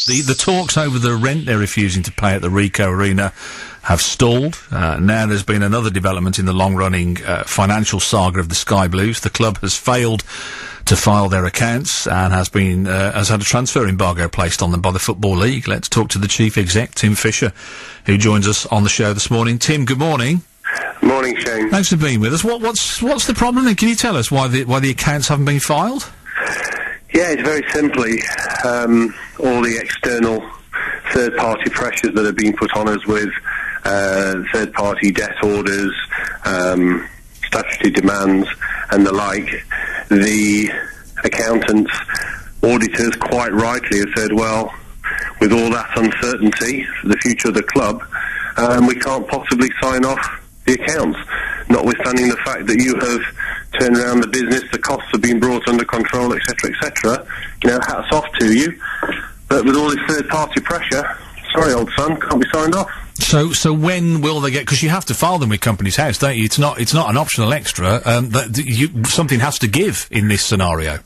The talks over the rent they're refusing to pay at the Ricoh Arena have stalled. Now there's been another development in the long-running financial saga of the Sky Blues. The club has failed to file their accounts and has had a transfer embargo placed on them by the Football League. Let's talk to the Chief Exec, Tim Fisher, who joins us on the show this morning. Tim, good morning. Morning, Shane. Thanks for being with us. What's the problem then? Can you tell us why the accounts haven't been filed? Yeah, it's very simply all the external third-party pressures that have been put on us with third-party debt orders, statutory demands, and the like. The accountants, auditors, quite rightly have said, well, with all that uncertainty for the future of the club, we can't possibly sign off the accounts, notwithstanding the fact that you have turned around the business, the costs have been brought under control, etc., etc. Hats off to you. But with all this third-party pressure, sorry, old son, can't be signed off. So when will they get? Because you have to file them with Companies House, don't you? It's not an optional extra. Something has to give in this scenario.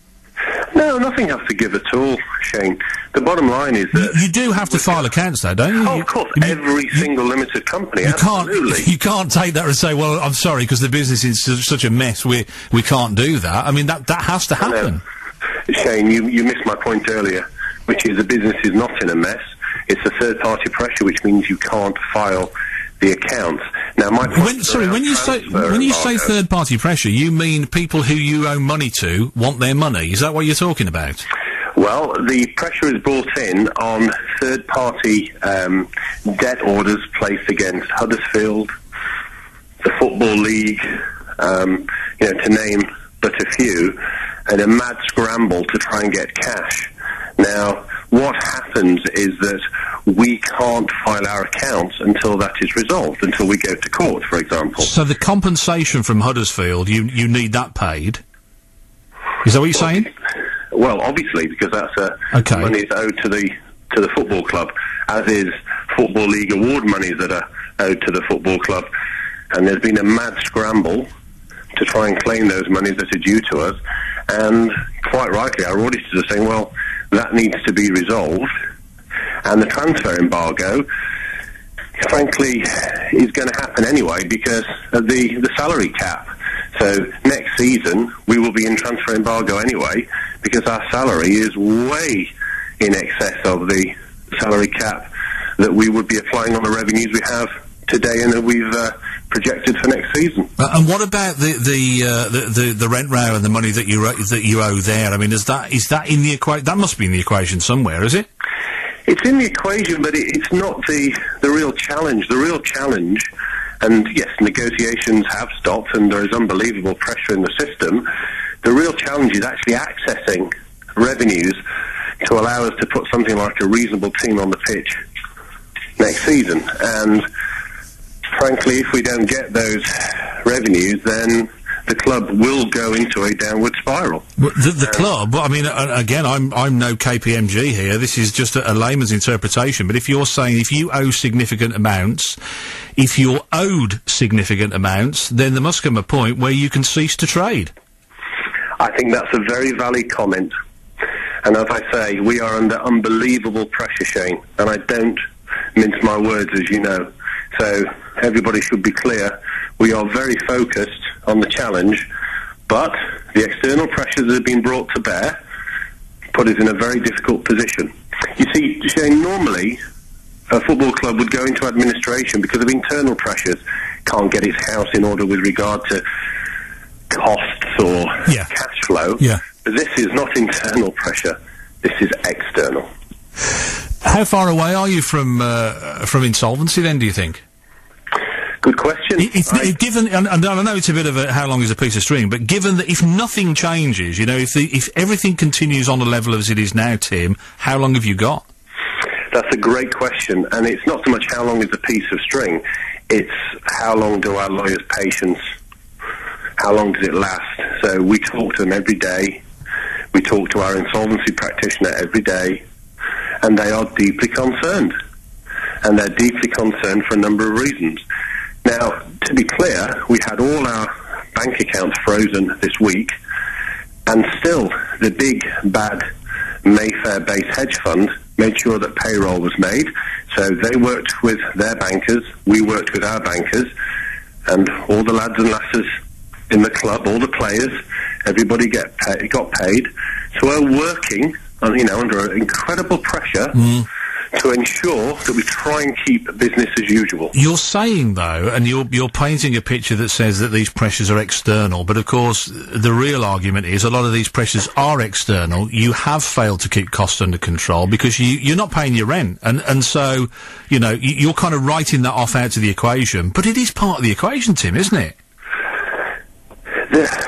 No, nothing has to give at all, Shane. The bottom line is that you do have to file accounts, though, don't you? Oh, of course, every single limited company. You can't take that and say, "Well, I'm sorry, because the business is such a mess. We can't do that." I mean, that has to happen. Shane, you missed my point earlier, which is the business is not in a mess. It's a third-party pressure, which means you can't file the accounts. Now, my point when you say third-party pressure, you mean people who you owe money to want their money? Is that what you're talking about? Well, the pressure is brought in on third-party debt orders placed against Huddersfield, the Football League, to name but a few, and a mad scramble to try and get cash. Now, what happens is that we can't file our accounts until that is resolved, until we go to court, for example. So the compensation from Huddersfield, you need that paid? Is that what you're saying? Well, obviously, because that's money is owed to the football club, as is Football League award monies that are owed to the football club. And there's been a mad scramble to try and claim those monies that are due to us. And quite rightly, our auditors are saying, well, that needs to be resolved. And the transfer embargo, frankly, is going to happen anyway because of the salary cap. So next season, we will be in transfer embargo anyway because our salary is way in excess of the salary cap that we would be applying on the revenues we have today and that we've projected for next season. And what about the rent row and the money that you owe there? I mean, is that in the equation? That must be in the equation somewhere, is it? It's in the equation, but it's not the real challenge. The real challenge, and yes, negotiations have stopped and there is unbelievable pressure in the system. The real challenge is actually accessing revenues to allow us to put something like a reasonable team on the pitch next season. And frankly, if we don't get those revenues, then the club will go into a downward spiral. The club, I mean, again, I'm no KPMG here. This is just a layman's interpretation. But if you're saying if you owe significant amounts, if you're owed significant amounts, then there must come a point where you can cease to trade. I think that's a very valid comment. And as I say, we are under unbelievable pressure, Shane. And I don't mince my words, as you know. So everybody should be clear. We are very focused on the challenge, but the external pressures that have been brought to bear put us in a very difficult position. You see, Shane, normally a football club would go into administration because of internal pressures. Can't get its house in order with regard to costs or cash flow. Yeah. But this is not internal pressure. This is external. How far away are you from insolvency then, do you think? Good question. Given, and I know it's a bit of how long is a piece of string, but given that if nothing changes, if everything continues on the level as it is now, Tim, how long have you got? That's a great question, and it's not so much how long is a piece of string, it's how long do our lawyers' patience, how long does it last? So we talk to them every day, we talk to our insolvency practitioner every day, and they are deeply concerned. And they're deeply concerned for a number of reasons. Now, to be clear, we had all our bank accounts frozen this week, and still the big, bad Mayfair-based hedge fund made sure that payroll was made. So they worked with their bankers, we worked with our bankers, and all the lads and lasses in the club, all the players, everybody got paid. So we're working under incredible pressure to ensure that we try and keep business as usual. You're saying, though, and you're painting a picture that says that these pressures are external, but of course the real argument is a lot of these pressures are external. You have failed to keep costs under control because you're not paying your rent, and so, you're kind of writing that off out of the equation, but it is part of the equation, Tim, isn't it?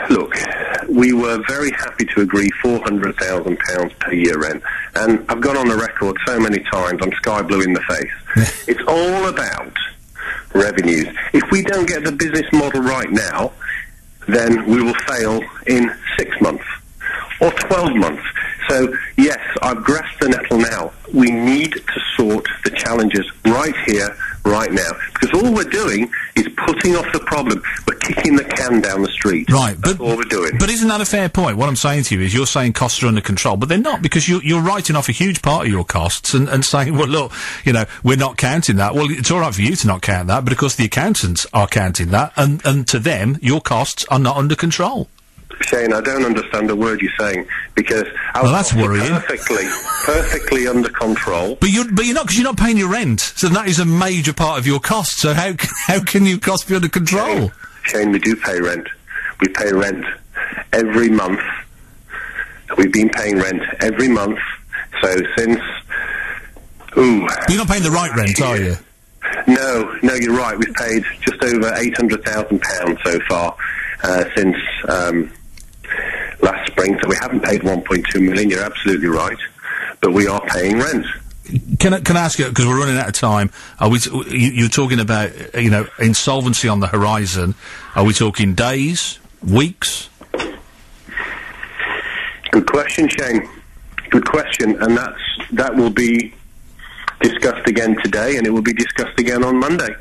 Look, we were very happy to agree £400,000 per year rent, and I've gone on the record so many times, I'm sky blue in the face. It's all about revenues. If we don't get the business model right now, then we will fail in 6 months or 12 months. So, yes, I've grasped the nettle now. We need to sort the challenges right here, right now. Because all we're doing is putting off the problem. We're kicking the can down the street. Right. That's all we're doing. But isn't that a fair point? What I'm saying to you is you're saying costs are under control, but they're not, because you're writing off a huge part of your costs and saying, well, look, we're not counting that. Well, it's all right for you to not count that, but of course the accountants are counting that, and to them, your costs are not under control. Shane, I don't understand a word you're saying, because that's worrying. Perfectly under control. But you're not, because you're not paying your rent. So that is a major part of your cost. So how can your costs be under control? Shane, we do pay rent. We pay rent every month. We've been paying rent every month. So since But you're not paying the right rent, are you? No, you're right. We've paid just over £800,000 so far since last spring, so we haven't paid 1.2 million. You're absolutely right, but we are paying rent. Can I ask you, because we're running out of time, you're talking about, insolvency on the horizon. Are we talking days, weeks? Good question, Shane. Good question, and that will be discussed again today, and it will be discussed again on Monday.